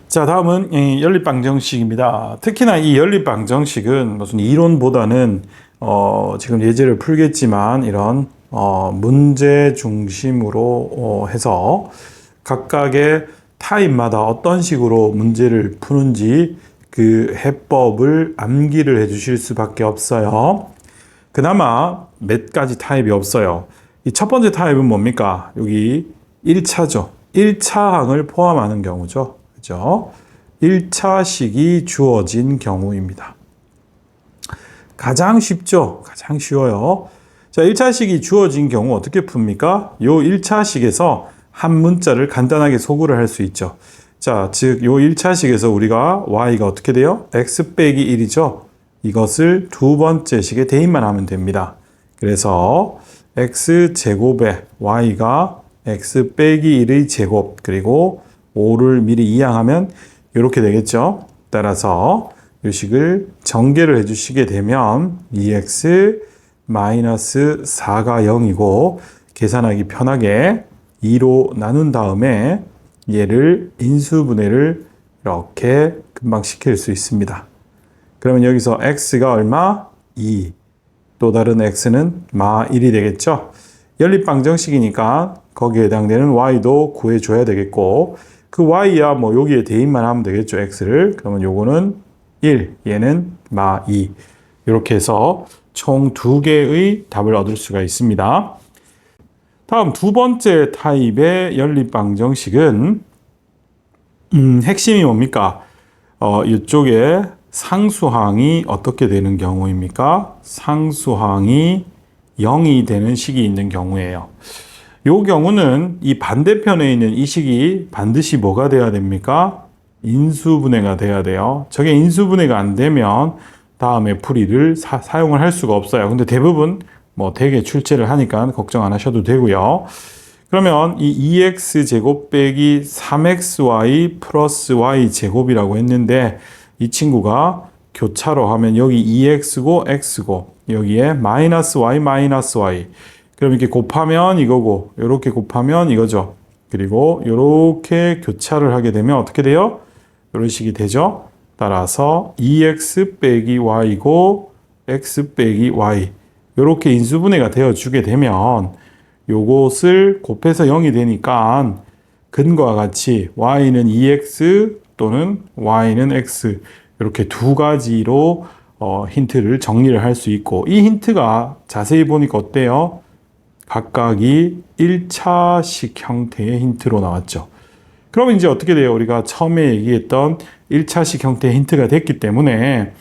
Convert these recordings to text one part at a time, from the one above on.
자, 다음은 이 연립방정식입니다. 특히나 이 연립방정식은 무슨 이론보다는 지금 예제를 풀겠지만 이런 문제 중심으로 해서 각각의 타입마다 어떤 식으로 문제를 푸는지 그 해법을 암기를 해 주실 수밖에 없어요. 그나마 몇 가지 타입이 없어요. 이 첫 번째 타입은 뭡니까? 여기 1차죠. 1차항을 포함하는 경우죠. 그죠? 1차식이 주어진 경우입니다. 가장 쉽죠? 가장 쉬워요. 자, 1차식이 주어진 경우 어떻게 풉니까? 요 1차식에서 한 문자를 간단하게 소구를 할 수 있죠. 자, 즉, 요 1차식에서 우리가 y가 어떻게 돼요? x 빼기 1이죠. 이것을 두 번째 식에 대입만 하면 됩니다. 그래서 x 제곱에 y가 x 빼기 1의 제곱 그리고 5를 미리 이항하면 이렇게 되겠죠. 따라서 이 식을 전개를 해주시게 되면 2x 마이너스 4가 0이고 계산하기 편하게 2로 나눈 다음에 얘를 인수분해를 이렇게 금방 시킬 수 있습니다. 그러면 여기서 x가 얼마? 2. 또 다른 x는 마 1이 되겠죠. 연립방정식이니까 거기에 해당되는 y도 구해줘야 되겠고 그 y야 뭐 여기에 대입만 하면 되겠죠. x를. 그러면 요거는 1, 얘는 마 2. 이렇게 해서 총 2개의 답을 얻을 수가 있습니다. 다음 두 번째 타입의 연립방정식은 핵심이 뭡니까? 이쪽에 상수항이 어떻게 되는 경우입니까? 상수항이 0이 되는 식이 있는 경우예요. 이 경우는 이 반대편에 있는 이 식이 반드시 뭐가 돼야 됩니까? 인수분해가 돼야 돼요. 저게 인수분해가 안 되면 다음에 풀이를 사용을 할 수가 없어요. 근데 대부분 뭐 대개 출제를 하니까 걱정 안 하셔도 되고요. 그러면 이 2x 제곱 빼기 3xy 플러스 y 제곱이라고 했는데 이 친구가 교차로 하면 여기 2x고 x고 여기에 마이너스 y 마이너스 y 그럼 이렇게 곱하면 이거고 이렇게 곱하면 이거죠. 그리고 이렇게 교차를 하게 되면 어떻게 돼요? 이런 식이 되죠. 따라서 2x 빼기 y고 x 빼기 y 이렇게 인수분해가 되어 주게 되면 요것을 곱해서 0이 되니까 근과 같이 y는 2x 또는 y는 x 이렇게 두 가지로 힌트를 정리를 할 수 있고 이 힌트가 자세히 보니까 어때요? 각각이 1차식 형태의 힌트로 나왔죠. 그럼 이제 어떻게 돼요? 우리가 처음에 얘기했던 1차식 형태의 힌트가 됐기 때문에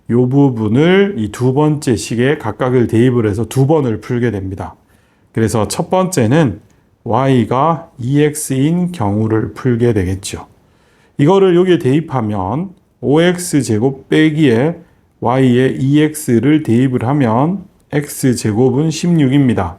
이 부분을 이 두 번째 식에 각각을 대입을 해서 두 번을 풀게 됩니다. 그래서 첫 번째는 y가 2x인 경우를 풀게 되겠죠. 이거를 여기에 대입하면 5x제곱 빼기에 y에 2x를 대입을 하면 x제곱은 16입니다.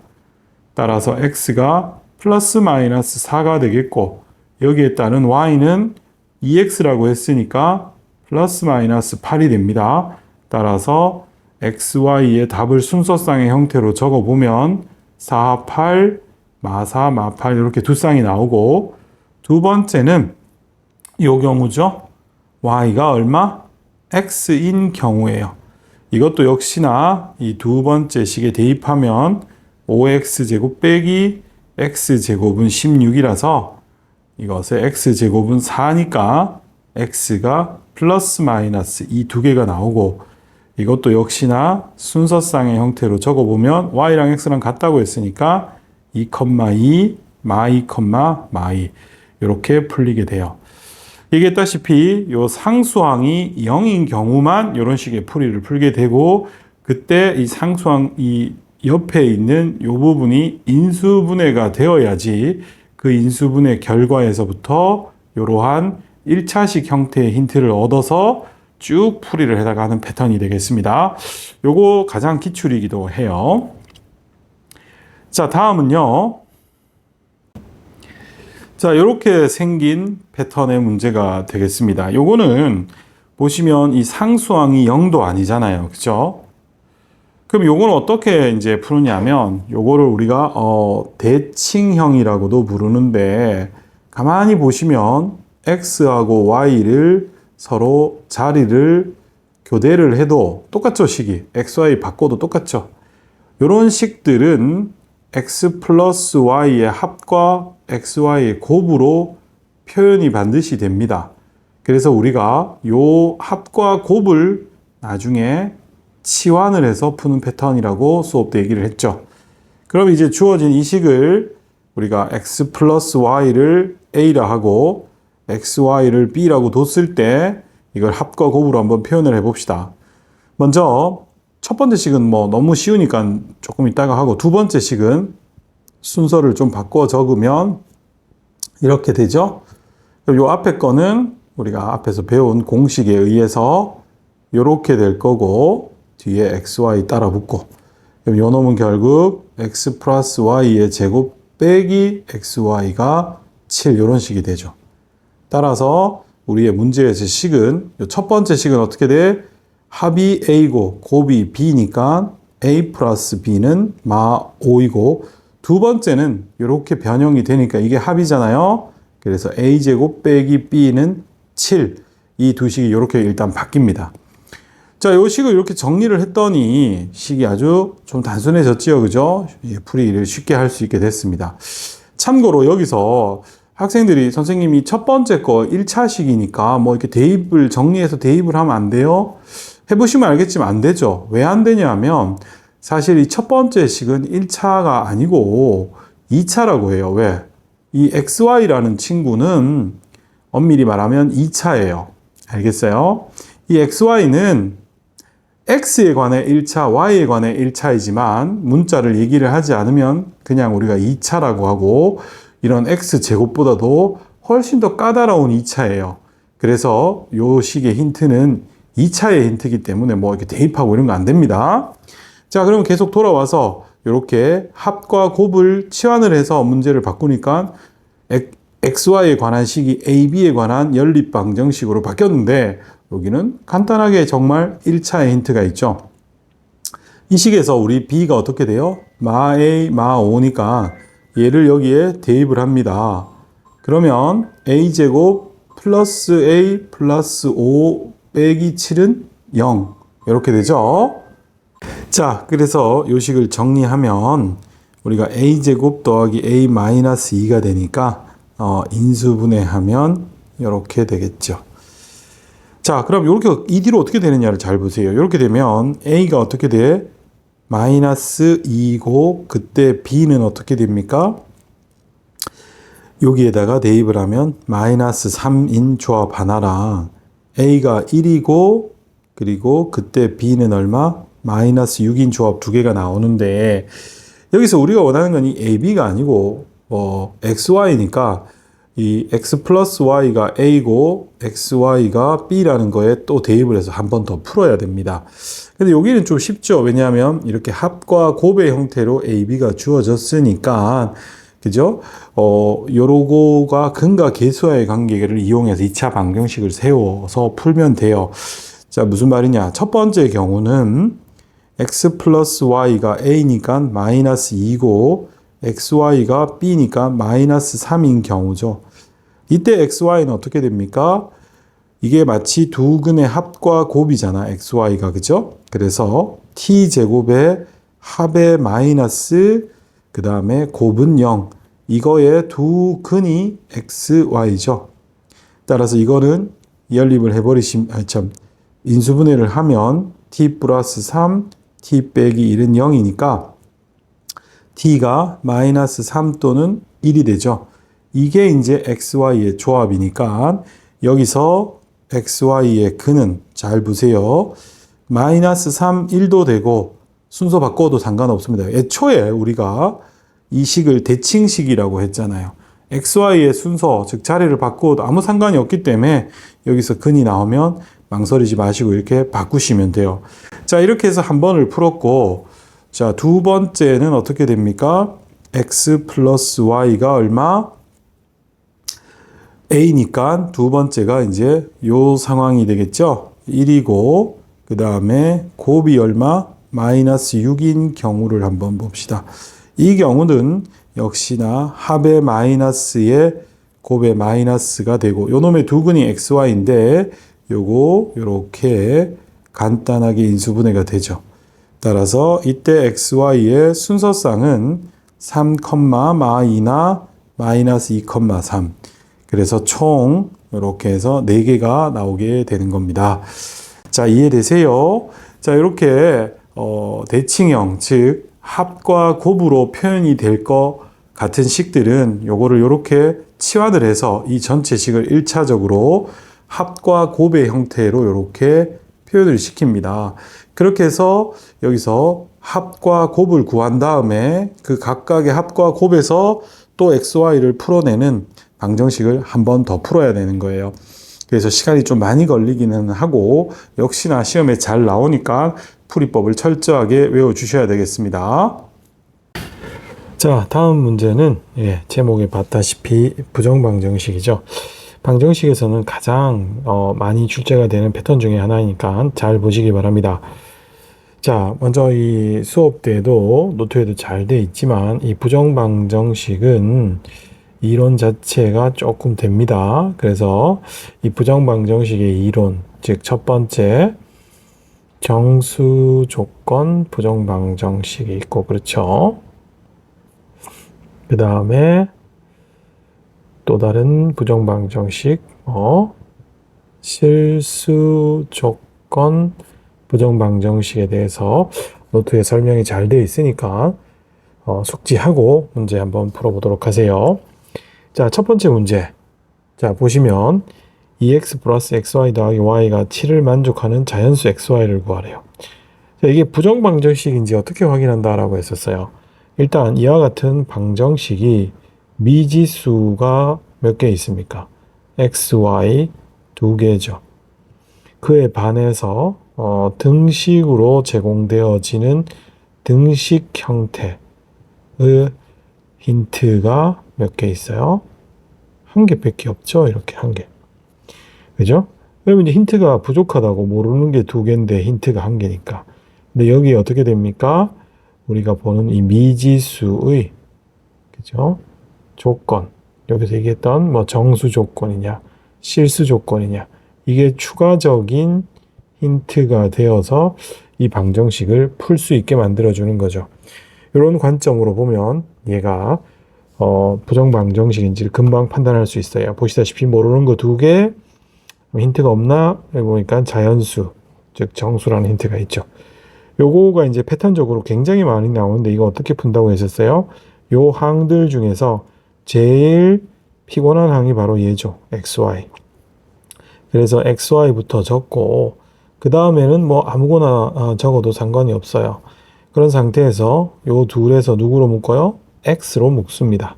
따라서 x가 플러스 마이너스 4가 되겠고 여기에 따른 y는 2x라고 했으니까 플러스 마이너스 8이 됩니다. 따라서 xy의 답을 순서쌍의 형태로 적어보면 4, 8, 마 4, 마 8 이렇게 두 쌍이 나오고 두 번째는 이 경우죠. y가 얼마? x인 경우예요. 이것도 역시나 이 두 번째 식에 대입하면 5x제곱 빼기 x제곱은 16이라서 이것의 x제곱은 4니까 x가 플러스 마이너스 이 두 개가 나오고 이것도 역시나 순서쌍의 형태로 적어보면 y랑 x랑 같다고 했으니까 2,2 마 2, 마 2 이렇게 풀리게 돼요. 얘기했다시피 이 상수항이 0인 경우만 이런 식의 풀이를 풀게 되고 그때 이 상수항 이 옆에 있는 이 부분이 인수분해가 되어야지 그 인수분해 결과에서부터 이러한 1차식 형태의 힌트를 얻어서 쭉 풀이를 해나가는 패턴이 되겠습니다. 요거 가장 기출이기도 해요. 자, 다음은요. 자, 이렇게 생긴 패턴의 문제가 되겠습니다. 요거는 보시면 이 상수항이 0도 아니잖아요. 그죠? 그럼 요거는 어떻게 이제 푸느냐면 요거를 우리가 대칭형이라고도 부르는데 가만히 보시면 x하고 y를 서로 자리를 교대를 해도 똑같죠, 식이. xy 바꿔도 똑같죠. 이런 식들은 x 플러스 y의 합과 xy의 곱으로 표현이 반드시 됩니다. 그래서 우리가 요 합과 곱을 나중에 치환을 해서 푸는 패턴이라고 수업 때 얘기를 했죠. 그럼 이제 주어진 이 식을 우리가 x 플러스 y를 a라 하고 xy를 b라고 뒀을 때 이걸 합과 곱으로 한번 표현을 해봅시다. 먼저 첫 번째 식은 뭐 너무 쉬우니까 조금 이따가 하고, 두 번째 식은 순서를 좀 바꿔 적으면 이렇게 되죠. 그럼 요 앞에 거는 우리가 앞에서 배운 공식에 의해서 이렇게 될 거고, 뒤에 xy 따라 붙고, 그럼 요 놈은 결국 x 플러스 y의 제곱 빼기 xy가 7, 이런 식이 되죠. 따라서 우리의 문제에서 식은, 첫 번째 식은 어떻게 돼? 합이 a고 곱이 b니까 a 플러스 b는 마 5이고, 두 번째는 이렇게 변형이 되니까 이게 합이잖아요. 그래서 a제곱 빼기 b는 7. 이 두 식이 이렇게 일단 바뀝니다. 자, 이 식을 이렇게 정리를 했더니 식이 아주 좀 단순해졌지요. 그죠? 풀이를 쉽게 할 수 있게 됐습니다. 참고로 여기서 학생들이 선생님이 첫 번째 거 1차식이니까 뭐 이렇게 대입을 정리해서 대입을 하면 안 돼요? 해보시면 알겠지만 안 되죠. 왜 안 되냐 하면 사실 이 첫 번째 식은 1차가 아니고 2차라고 해요. 왜? 이 xy라는 친구는 엄밀히 말하면 2차예요. 알겠어요? 이 xy는 x에 관해 1차, y에 관해 1차이지만 문자를 얘기를 하지 않으면 그냥 우리가 2차라고 하고, 이런 x제곱보다도 훨씬 더 까다로운 2차예요. 그래서 요 식의 힌트는 2차의 힌트이기 때문에 뭐 이렇게 대입하고 이런 거 안 됩니다. 자, 그러면 계속 돌아와서 이렇게 합과 곱을 치환을 해서 문제를 바꾸니까 xy에 관한 식이 ab에 관한 연립방정식으로 바뀌었는데, 여기는 간단하게 정말 1차의 힌트가 있죠. 이 식에서 우리 b가 어떻게 돼요? 마 a, 마 5니까 얘를 여기에 대입을 합니다. 그러면 a제곱 플러스 a 플러스 5 빼기 7은 0. 이렇게 되죠. 자, 그래서 이 식을 정리하면 우리가 a제곱 더하기 a 마이너스 2가 되니까 인수분해하면 이렇게 되겠죠. 자, 그럼 이렇게 이 뒤로 어떻게 되느냐를 잘 보세요. 이렇게 되면 a가 어떻게 돼? 마이너스 2고, 그때 b는 어떻게 됩니까? 여기에다가 대입을 하면 마이너스 3인 조합 하나랑 a가 1이고, 그리고 그때 b는 얼마? 마이너스 6인 조합 두 개가 나오는데, 여기서 우리가 원하는 건 이 ab가 아니고 xy니까 이 x 플러스 y가 a고 xy가 b라는 거에 또 대입을 해서 한 번 더 풀어야 됩니다. 근데 여기는 좀 쉽죠. 왜냐하면 이렇게 합과 곱의 형태로 ab가 주어졌으니까, 그죠? 요로고가 근과 계수와의 관계를 이용해서 2차 방정식을 세워서 풀면 돼요. 자, 무슨 말이냐? 첫 번째 경우는 x 플러스 y가 a니까 마이너스 2고 xy가 b니까 마이너스 3인 경우죠. 이때 xy는 어떻게 됩니까? 이게 마치 두 근의 합과 곱이잖아, xy가. 그죠? 그래서 t제곱의 합의 마이너스, 그 다음에 곱은 0. 이거의 두 근이 xy죠. 따라서 이거는 연립을 해버리시면, 인수분해를 하면 t 플러스 3, t 빼기 1은 0이니까 t가 마이너스 3 또는 1이 되죠. 이게 이제 xy의 조합이니까 여기서 xy의 근은 잘 보세요. 마이너스 3, 1도 되고 순서 바꿔도 상관없습니다. 애초에 우리가 이 식을 대칭식이라고 했잖아요. xy의 순서, 즉 자리를 바꿔도 아무 상관이 없기 때문에 여기서 근이 나오면 망설이지 마시고 이렇게 바꾸시면 돼요. 자, 이렇게 해서 한 번을 풀었고, 자, 두 번째는 어떻게 됩니까? x 플러스 y가 얼마? a니까 두 번째가 이제 요 상황이 되겠죠? 1이고, 그 다음에 곱이 얼마? 마이너스 6인 경우를 한번 봅시다. 이 경우는 역시나 합의 마이너스의 곱의 마이너스가 되고 요놈의 두근이 xy인데 요거 요렇게 간단하게 인수분해가 되죠. 따라서 이때 xy의 순서쌍은 3, 마이나 마이너스 2, 3. 그래서 총 이렇게 해서 4개가 나오게 되는 겁니다. 자, 이해되세요? 자, 이렇게 대칭형, 즉 합과 곱으로 표현이 될 것 같은 식들은 요거를 이렇게 치환을 해서 이 전체 식을 1차적으로 합과 곱의 형태로 이렇게 표현을 시킵니다. 그렇게 해서 여기서 합과 곱을 구한 다음에 그 각각의 합과 곱에서 또 xy를 풀어내는 방정식을 한 번 더 풀어야 되는 거예요. 그래서 시간이 좀 많이 걸리기는 하고 역시나 시험에 잘 나오니까 풀이법을 철저하게 외워주셔야 되겠습니다. 자, 다음 문제는 제목에 봤다시피 부정방정식이죠. 방정식에서는 가장 많이 출제가 되는 패턴 중에 하나이니까 잘 보시기 바랍니다. 자, 먼저 이 수업 때에도 노트에도 잘 돼 있지만 이 부정방정식은 이론 자체가 조금 됩니다. 그래서 이 부정방정식의 이론, 즉 첫 번째 정수조건 부정방정식이 있고, 그렇죠? 그 다음에 또 다른 부정방정식, 실수조건 부정방정식에 대해서 노트에 설명이 잘 되어 있으니까 숙지하고 문제 한번 풀어보도록 하세요. 자, 첫 번째 문제. 자, 보시면 2x 플러스 xy 더하기 y가 7을 만족하는 자연수 xy를 구하래요. 자, 이게 부정방정식인지 어떻게 확인한다라고 했었어요. 일단 이와 같은 방정식이 미지수가 몇 개 있습니까? xy 2개죠. 그에 반해서 등식으로 제공되어지는 등식 형태의 힌트가 몇 개 있어요? 한 개밖에 없죠? 이렇게 한 개. 그죠? 그러면 이제 힌트가 부족하다고 모르는 게 2개인데 힌트가 한 개니까. 근데 여기 어떻게 됩니까? 우리가 보는 이 미지수의, 그죠? 조건. 여기서 얘기했던 뭐 정수 조건이냐, 실수 조건이냐. 이게 추가적인 힌트가 되어서 이 방정식을 풀 수 있게 만들어주는 거죠. 이런 관점으로 보면 얘가 부정방정식인지를 금방 판단할 수 있어요. 보시다시피 모르는 거 2개, 힌트가 없나? 여기 보니까 자연수, 즉 정수라는 힌트가 있죠. 요거가 이제 패턴적으로 굉장히 많이 나오는데 이거 어떻게 푼다고 했었어요? 요 항들 중에서 제일 피곤한 항이 바로 얘죠. xy. 그래서 xy부터 적고 그 다음에는 뭐 아무거나 적어도 상관이 없어요. 그런 상태에서 요 둘에서 누구로 묶어요? x로 묶습니다.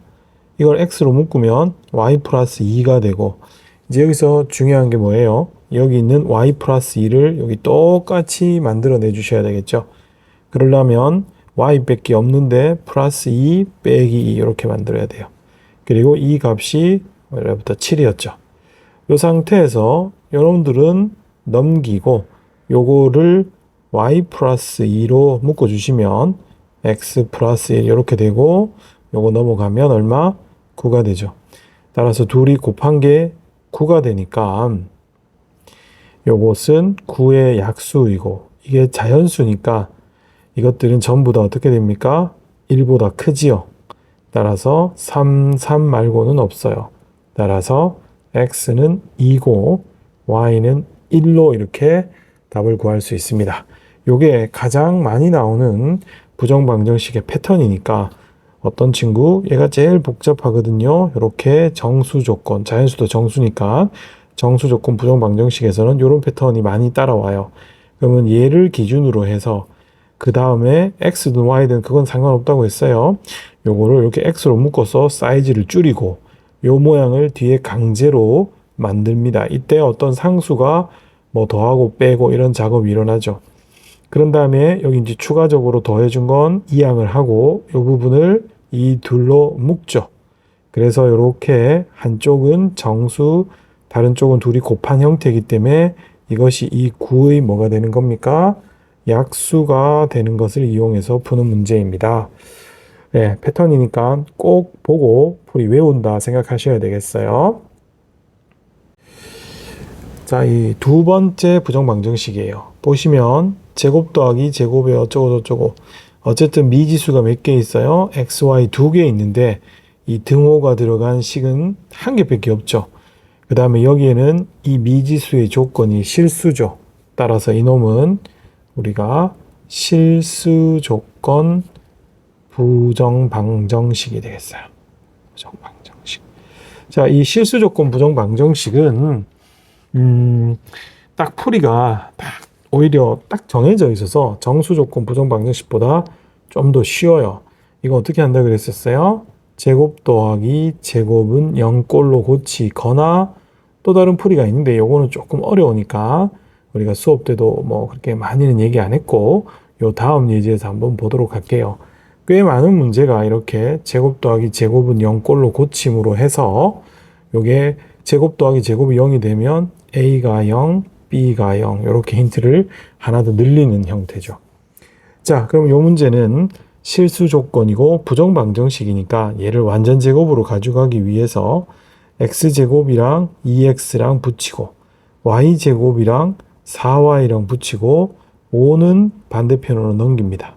이걸 x로 묶으면 y 플러스 2가 되고 이제 여기서 중요한 게 뭐예요? 여기 있는 y 플러스 2를 여기 똑같이 만들어내 주셔야 되겠죠. 그러려면 y 밖에 없는데 플러스 2 빼기 2 이렇게 만들어야 돼요. 그리고 이 값이 원래부터 7이었죠. 이 상태에서 여러분들은 넘기고 요거를 y 플러스 2로 묶어주시면 x 플러스 1 이렇게 되고 요거 넘어가면 얼마? 9가 되죠. 따라서 둘이 곱한 게 9가 되니까 요것은 9의 약수이고 이게 자연수니까 이것들은 전부 다 어떻게 됩니까? 1보다 크지요. 따라서 3 말고는 없어요. 따라서 x는 2고 y는 1로 이렇게 답을 구할 수 있습니다. 요게 가장 많이 나오는 부정방정식의 패턴이니까 어떤 친구 얘가 제일 복잡하거든요. 이렇게 정수조건, 자연수도 정수니까 정수조건 부정방정식에서는 이런 패턴이 많이 따라와요. 그러면 얘를 기준으로 해서 그 다음에 x든 y든 그건 상관없다고 했어요. 요거를 이렇게 x로 묶어서 사이즈를 줄이고 요 모양을 뒤에 강제로 만듭니다. 이때 어떤 상수가 뭐 더하고 빼고 이런 작업이 일어나죠. 그런 다음에 여기 이제 추가적으로 더해준 건 이항을 하고 이 부분을 이 둘로 묶죠. 그래서 이렇게 한쪽은 정수, 다른 쪽은 둘이 곱한 형태이기 때문에 이것이 이 9의 뭐가 되는 겁니까? 약수가 되는 것을 이용해서 푸는 문제입니다. 네, 패턴이니까 꼭 보고 풀이 외운다 생각하셔야 되겠어요. 자, 이 두 번째 부정방정식이에요. 보시면 제곱 더하기 제곱에 어쩌고 저쩌고 어쨌든 미지수가 몇 개 있어요? x, y 두 개 있는데 이 등호가 들어간 식은 한 개밖에 없죠. 그 다음에 여기에는 이 미지수의 조건이 실수죠. 따라서 이놈은 우리가 실수 조건 부정방정식이 되겠어요. 부정방정식. 자, 이 실수 조건 부정방정식은 딱 풀이가 오히려 딱 정해져 있어서 정수 조건 부정방정식보다 좀 더 쉬워요. 이거 어떻게 한다 그랬었어요? 제곱 더하기 제곱은 0꼴로 고치거나 또 다른 풀이가 있는데 요거는 조금 어려우니까 우리가 수업 때도 뭐 그렇게 많이는 얘기 안 했고 요 다음 예제에서 한번 보도록 할게요. 꽤 많은 문제가 이렇게 제곱 더하기 제곱은 0꼴로 고침으로 해서 요게 제곱 더하기 제곱이 0이 되면 A가 0, B가 0 이렇게 힌트를 하나 더 늘리는 형태죠. 자, 그럼 요 문제는 실수 조건이고 부정방정식이니까 얘를 완전 제곱으로 가져가기 위해서 x제곱이랑 2x랑 붙이고 y제곱이랑 4y랑 붙이고 5는 반대편으로 넘깁니다.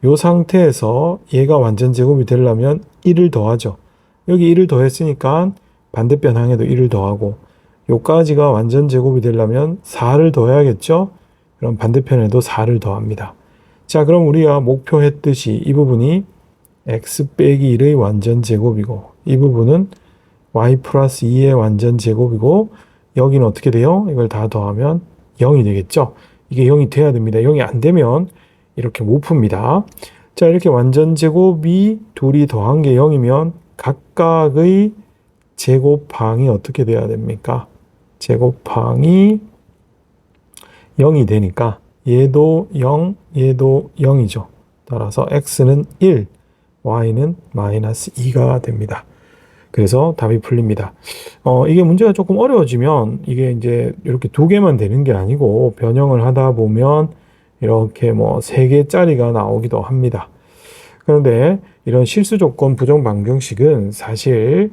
이 상태에서 얘가 완전 제곱이 되려면 1을 더하죠. 여기 1을 더했으니까 반대편 항에도 1을 더하고 요까지가 완전 제곱이 되려면 4를 더해야겠죠. 그럼 반대편에도 4를 더합니다. 자, 그럼 우리가 목표했듯이 이 부분이 x 빼기 1의 완전 제곱이고 이 부분은 y 플러스 2의 완전 제곱이고 여기는 어떻게 돼요? 이걸 다 더하면 0이 되겠죠. 이게 0이 돼야 됩니다. 0이 안 되면 이렇게 못 풉니다. 자, 이렇게 완전 제곱이 둘이 더한 게 0이면 각각의 제곱항이 어떻게 돼야 됩니까? 제곱항이 0이 되니까 얘도 0, 얘도 0이죠. 따라서 x는 1, y는 마이너스 2가 됩니다. 그래서 답이 풀립니다. 이게 문제가 조금 어려워지면 이게 이제 이렇게 두 개만 되는 게 아니고 변형을 하다 보면 이렇게 뭐 3개짜리가 나오기도 합니다. 그런데 이런 실수 조건 부정방정식은 사실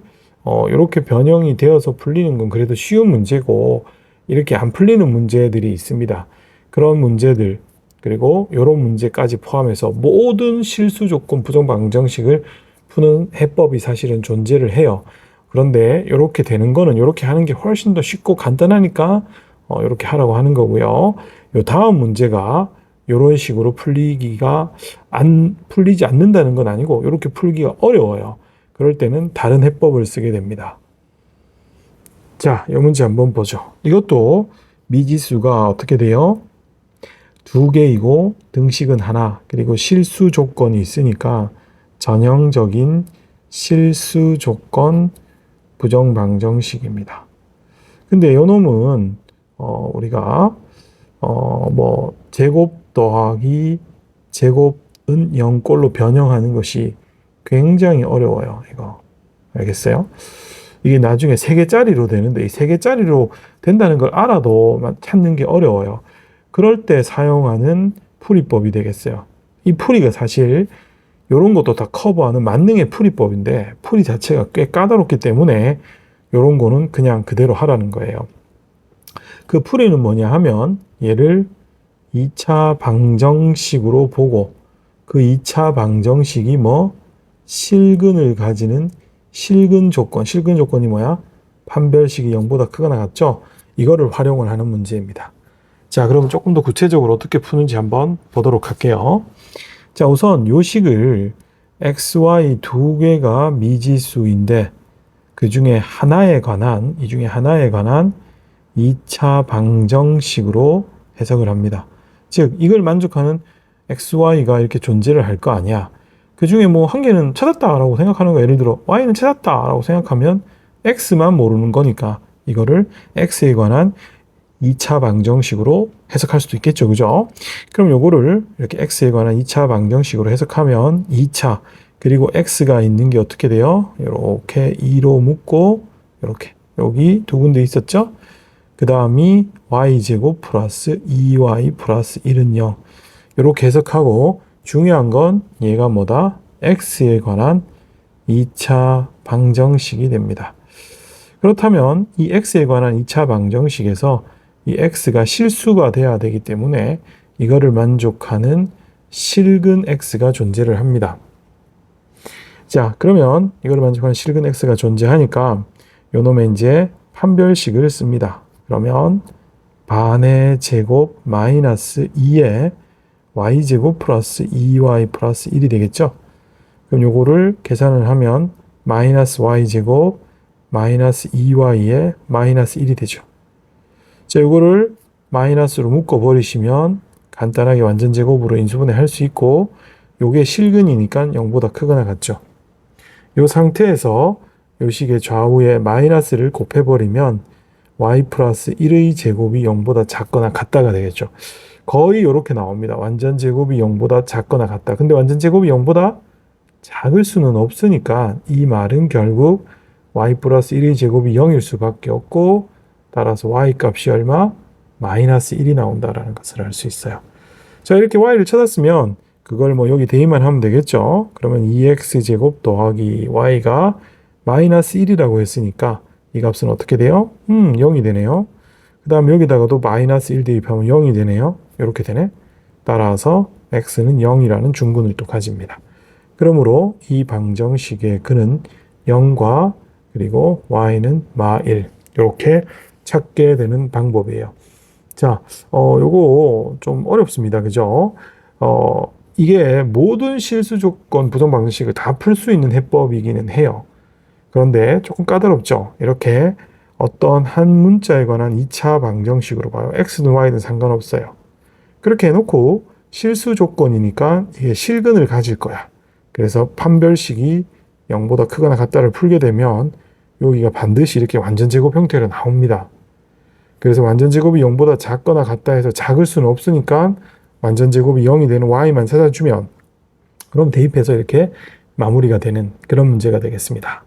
이렇게 변형이 되어서 풀리는 건 그래도 쉬운 문제고 이렇게 안 풀리는 문제들이 있습니다. 그런 문제들 그리고 이런 문제까지 포함해서 모든 실수 조건 부정방정식을 푸는 해법이 사실은 존재를 해요. 그런데 이렇게 되는 거는 이렇게 하는 게 훨씬 더 쉽고 간단하니까 이렇게 하라고 하는 거고요. 요 다음 문제가 이런 식으로 풀리지 않는다는 건 아니고 이렇게 풀기가 어려워요. 그럴 때는 다른 해법을 쓰게 됩니다. 자, 이 문제 한번 보죠. 이것도 미지수가 어떻게 돼요? 2개이고 등식은 하나 그리고 실수 조건이 있으니까 전형적인 실수 조건 부정방정식입니다. 근데 요놈은 우리가 뭐 제곱 더하기 제곱은 0꼴로 변형하는 것이 굉장히 어려워요. 이거 알겠어요? 이게 나중에 3개짜리로 되는데 이 3개짜리로 된다는 걸 알아도 찾는 게 어려워요. 그럴 때 사용하는 풀이법이 되겠어요. 이 풀이가 사실 이런 것도 다 커버하는 만능의 풀이법인데 풀이 자체가 꽤 까다롭기 때문에 이런 거는 그냥 그대로 하라는 거예요. 그 풀이는 뭐냐 하면 얘를 2차 방정식으로 보고 그 2차 방정식이 뭐 실근을 가지는 실근 조건이 뭐야? 판별식이 0보다 크거나 같죠? 이거를 활용을 하는 문제입니다. 자, 그럼 조금 더 구체적으로 어떻게 푸는지 한번 보도록 할게요. 자, 우선 요 식을 x, y 두 개가 미지수인데 이 중에 하나에 관한 2차 방정식으로 해석을 합니다. 즉, 이걸 만족하는 x, y가 이렇게 존재를 할 거 아니야. 그 중에 뭐 한 개는 찾았다라고 생각하는 거 예를 들어 y는 찾았다라고 생각하면 x만 모르는 거니까 이거를 x에 관한 2차 방정식으로 해석할 수도 있겠죠. 그죠? 그럼 요거를 이렇게 x에 관한 2차 방정식으로 해석하면 2차 그리고 x가 있는 게 어떻게 돼요? 이렇게 2로 묶고 이렇게 여기 두 군데 있었죠? 그 다음이 y제곱 플러스 2y 플러스 1은 0 이렇게 해석하고 중요한 건 얘가 뭐다? x에 관한 2차 방정식이 됩니다. 그렇다면 이 x에 관한 2차 방정식에서 이 x가 실수가 돼야 되기 때문에 이거를 만족하는 실근 x가 존재를 합니다. 자, 그러면 이거를 만족하는 실근 x가 존재하니까 요놈의 이제 판별식을 씁니다. 그러면 반의 제곱 마이너스 2의 y제곱 플러스 2y 플러스 1이 되겠죠? 그럼 요거를 계산을 하면 마이너스 y제곱 마이너스 2y의 마이너스 1이 되죠. 자, 요거를 마이너스로 묶어버리시면 간단하게 완전제곱으로 인수분해 할 수 있고 요게 실근이니까 0보다 크거나 같죠. 요 상태에서 요 식의 좌우에 마이너스를 곱해버리면 y 플러스 1의 제곱이 0보다 작거나 같다가 되겠죠. 거의 이렇게 나옵니다. 완전 제곱이 0보다 작거나 같다. 근데 완전 제곱이 0보다 작을 수는 없으니까 이 말은 결국 y 플러스 1의 제곱이 0일 수밖에 없고 따라서 y 값이 얼마? 마이너스 1이 나온다라는 것을 알 수 있어요. 자, 이렇게 y를 찾았으면 그걸 뭐 여기 대입만 하면 되겠죠. 그러면 2x제곱 더하기 y가 마이너스 1이라고 했으니까 이 값은 어떻게 돼요? 0이 되네요. 그 다음 여기다가도 마이너스 1 대입하면 0이 되네요. 이렇게 되네. 따라서 x는 0이라는 중근을 또 가집니다. 그러므로 이 방정식의 근은 0과 그리고 y는 마1 이렇게 찾게 되는 방법이에요. 자, 요거 좀 어렵습니다. 그죠? 이게 모든 실수 조건 부정 방정식을 다 풀 수 있는 해법이기는 해요. 그런데 조금 까다롭죠. 이렇게 어떤 한 문자에 관한 2차 방정식으로 봐요. x든 y든 상관없어요. 그렇게 해놓고 실수 조건이니까 이게 실근을 가질 거야. 그래서 판별식이 0보다 크거나 같다를 풀게 되면 여기가 반드시 이렇게 완전제곱 형태로 나옵니다. 그래서 완전제곱이 0보다 작거나 같다 해서 작을 수는 없으니까 완전제곱이 0이 되는 y만 찾아주면 그럼 대입해서 이렇게 마무리가 되는 그런 문제가 되겠습니다.